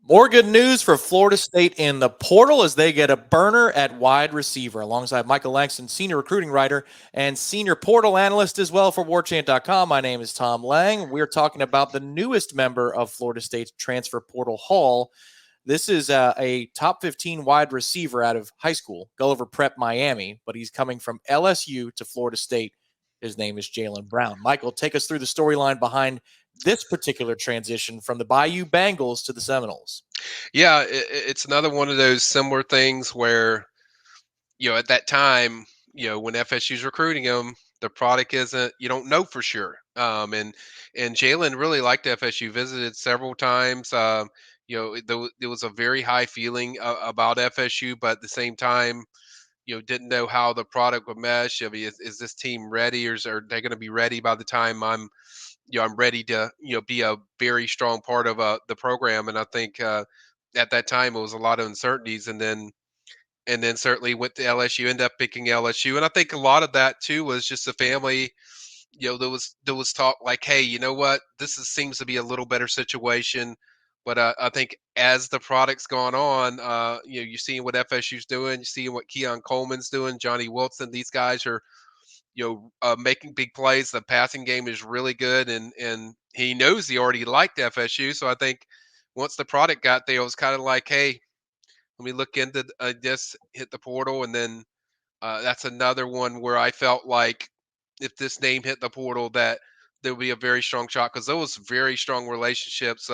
More good news for Florida State in the portal as they get a burner at wide receiver alongside Michael Langston, senior recruiting writer and senior portal analyst as well for Warchant.com. My name is Tom Lang. We're talking about the newest member of Florida State's transfer portal haul. This is a top 15 wide receiver out of high school, Gulliver Prep Miami, but he's coming from LSU to Florida State. His name is Jalen Brown. Michael, take us through the storyline behind this particular transition from the Bayou Bengals to the Seminoles. Yeah, it's another one of those similar things where, at that time, when FSU's recruiting him, the product isn't, you don't know for sure. And Jalen really liked FSU, visited several times. There was a very high feeling about FSU, but at the same time, didn't know how the product would mesh. I mean, is this team ready, or are they going to be ready by the time I'm ready to, be a very strong part of the program? And I think at that time it was a lot of uncertainties, and then certainly went to LSU, ended up picking LSU, and I think a lot of that too was just the family. There was talk like, hey, you know what, seems to be a little better situation. But I think as the product's gone on, you're seeing what FSU's doing, you're seeing what Keon Coleman's doing, Johnny Wilson. These guys are, making big plays. The passing game is really good, and he knows he already liked FSU. So I think once the product got there, it was kind of like, hey, let me look into this, hit the portal, and then that's another one where I felt like if this name hit the portal, that there would be a very strong shot, because there was very strong relationships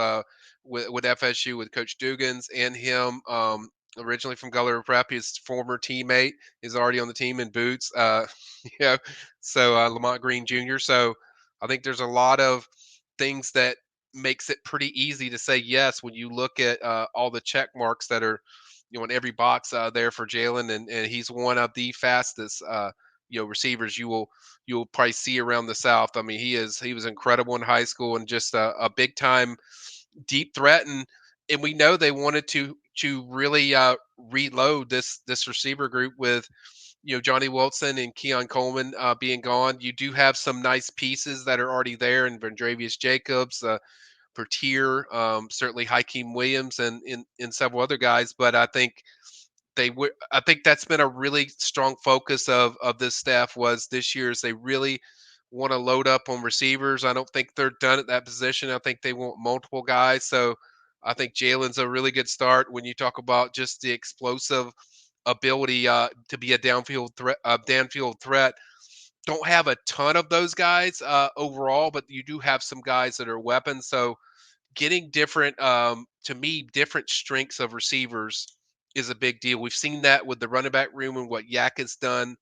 with FSU, with Coach Dugans and him. Originally from Gulliver Prep, his former teammate is already on the team in Boots. Yeah, so Lamont Green Jr. So I think there's a lot of things that makes it pretty easy to say yes when you look at all the check marks that are, in every box there for Jalen, and he's one of the fastest receivers you'll probably see around the South. I mean, he was incredible in high school, and just a big time deep threat. And we know they wanted to really reload this receiver group with, Johnny Wilson and Keon Coleman being gone. You do have some nice pieces that are already there, and Vendravius Jacobs, Bertier, certainly Hakeem Williams, and in several other guys. But I think I think that's been a really strong focus of this staff, was this year, is they really want to load up on receivers. I don't think they're done at that position. I think they want multiple guys. So I think Jalen's a really good start when you talk about just the explosive ability to be a downfield threat. Don't have a ton of those guys overall, but you do have some guys that are weapons. So getting different, to me, different strengths of receivers is a big deal. We've seen that with the running back room and what Yak has done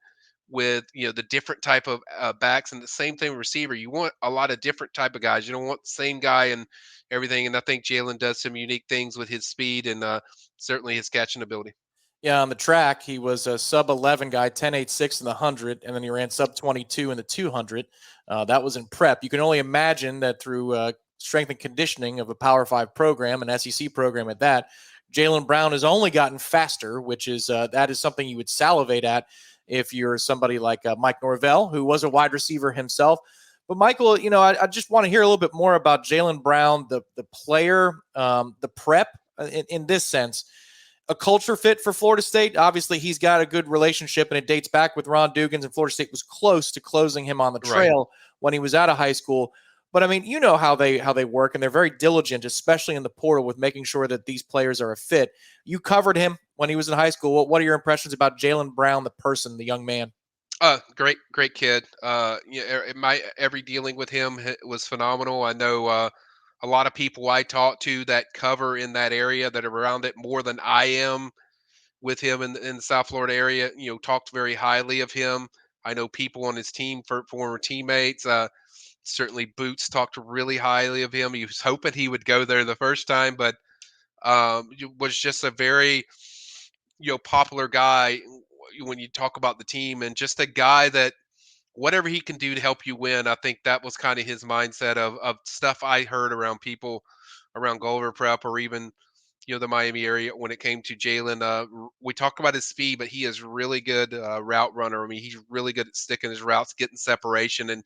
with, the different type of backs, and the same thing with receiver. You want a lot of different type of guys. You don't want the same guy and everything. And I think Jalen does some unique things with his speed and certainly his catching ability. Yeah, on the track, he was a sub 11 guy, 10.86 in the 100, and then he ran sub 22 in the 200. That was in prep. You can only imagine that through strength and conditioning of a Power 5 program, an SEC program at that, Jalen Brown has only gotten faster, which is that is something you would salivate at if you're somebody like Mike Norvell, who was a wide receiver himself. But Michael, I just want to hear a little bit more about Jalen Brown, the player, the prep in this sense. A culture fit for Florida State. Obviously, he's got a good relationship, and it dates back with Ron Dugans, and Florida State was close to closing him on the Right. trail when he was out of high school. But I mean, you know how they work, and they're very diligent, especially in the portal, with making sure that these players are a fit. You covered him when he was in high school. What are your impressions about Jalen Brown, the person, the young man? Great kid. My every dealing with him was phenomenal. I know a lot of people I talk to that cover in that area, that are around it more than I am with him in the South Florida area, talked very highly of him. I know people on his team, for former teammates. Certainly, Boots talked really highly of him. He was hoping he would go there the first time, but was just a very, popular guy when you talk about the team, and just a guy that whatever he can do to help you win. I think that was kind of his mindset of stuff I heard around people around Gulliver Prep, or even, the Miami area, when it came to Jalen. We talk about his speed, but he is really good route runner. I mean, he's really good at sticking his routes, getting separation. And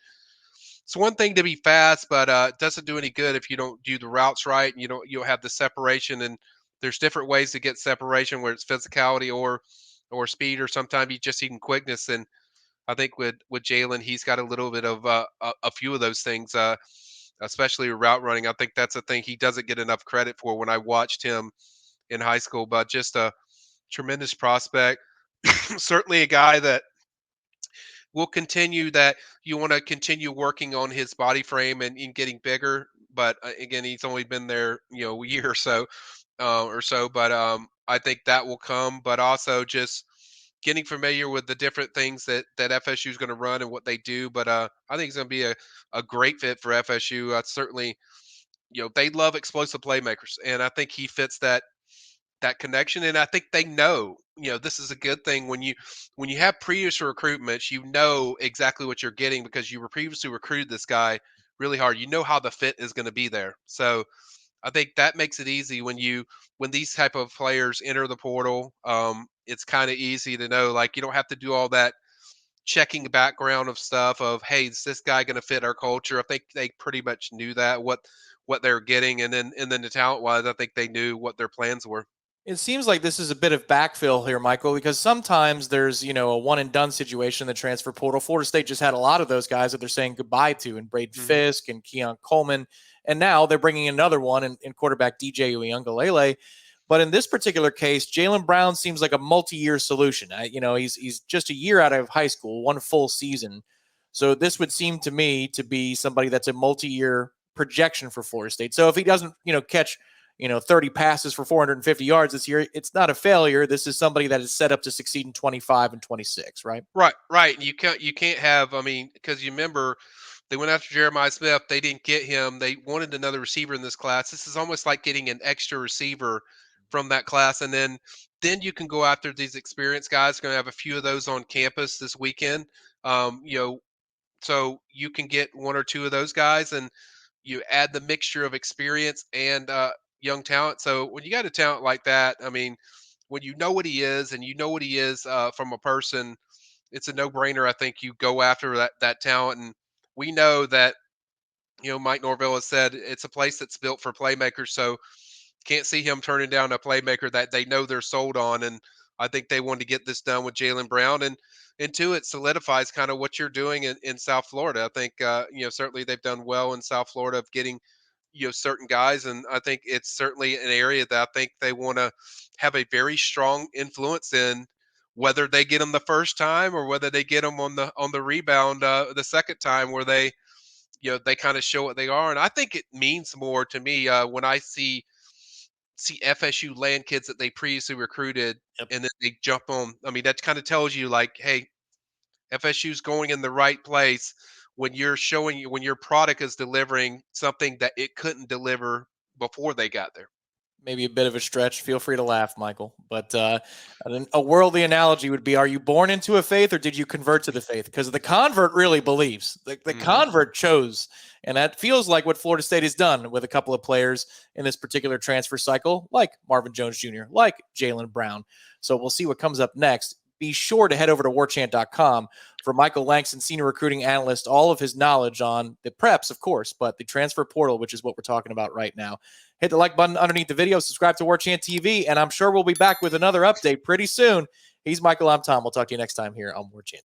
it's one thing to be fast, but it doesn't do any good if you don't do the routes right, and you don't have the separation. And there's different ways to get separation, where it's physicality or speed, or sometimes you just even quickness. And I think with Jalen, he's got a little bit of a few of those things, especially route running. I think that's a thing he doesn't get enough credit for when I watched him in high school. But just a tremendous prospect, certainly a guy that will continue, that you want to continue working on his body frame and getting bigger. But again, he's only been there, a year or so. But I think that will come. But also just getting familiar with the different things that FSU is going to run and what they do. But I think it's going to be a great fit for FSU. Certainly, they love explosive playmakers, and I think he fits that connection. And I think they know, this is a good thing when you have previous recruitments, exactly what you're getting because you were previously recruited this guy really hard. You know how the fit is going to be there. So I think that makes it easy when these type of players enter the portal. It's kind of easy to know, like, you don't have to do all that checking the background of stuff of, hey, is this guy going to fit our culture? I think they pretty much knew that what they're getting, and then the talent wise, I think they knew what their plans were. It seems like this is a bit of backfill here, Michael, because sometimes there's, a one and done situation in the transfer portal. Florida State just had a lot of those guys that they're saying goodbye to, and Braden Mm-hmm. Fisk and Keon Coleman. And now they're bringing another one in quarterback DJ Uiagalelei. But in this particular case, Jalen Brown seems like a multi-year solution. He's just a year out of high school, one full season. So this would seem to me to be somebody that's a multi-year projection for Florida State. So if he doesn't, catch 30 passes for 450 yards this year, it's not a failure. This is somebody that is set up to succeed in 25 and 26, right? Right. And you can't have, because you remember they went after Jeremiah Smith, they didn't get him. They wanted another receiver in this class. This is almost like getting an extra receiver from that class, and then you can go after these experienced guys. Going to have a few of those on campus this weekend. So you can get one or two of those guys, and you add the mixture of experience and young talent. So when you got a talent like that, when you know what he is and you know what he is from a person, it's a no-brainer. I think you go after that talent, and we know that Mike Norvell has said it's a place that's built for playmakers. So can't see him turning down a playmaker that they know they're sold on. And I think they wanted to get this done with Jalen Brown, and two, it solidifies kind of what you're doing in South Florida. I think certainly they've done well in South Florida of getting certain guys, and I think it's certainly an area that I think they want to have a very strong influence in, whether they get them the first time or whether they get them on the rebound the second time, where they kind of show what they are. And I think it means more to me when I see FSU land kids that they previously recruited, Yep. and then they jump on. That kind of tells you, like, hey, FSU's going in the right place when when your product is delivering something that it couldn't deliver before they got there. Maybe a bit of a stretch. Feel free to laugh, Michael. But a worldly analogy would be, are you born into a faith or did you convert to the faith? Because the convert really believes. The convert chose. And that feels like what Florida State has done with a couple of players in this particular transfer cycle, like Marvin Jones Jr., like Jalen Brown. So we'll see what comes up next. Be sure to head over to warchant.com for Michael Langston, senior recruiting analyst, all of his knowledge on the preps, of course, but the transfer portal, which is what we're talking about right now. Hit the like button underneath the video, subscribe to Warchant TV, and I'm sure we'll be back with another update pretty soon. He's Michael, I'm Tom. We'll talk to you next time here on Warchant.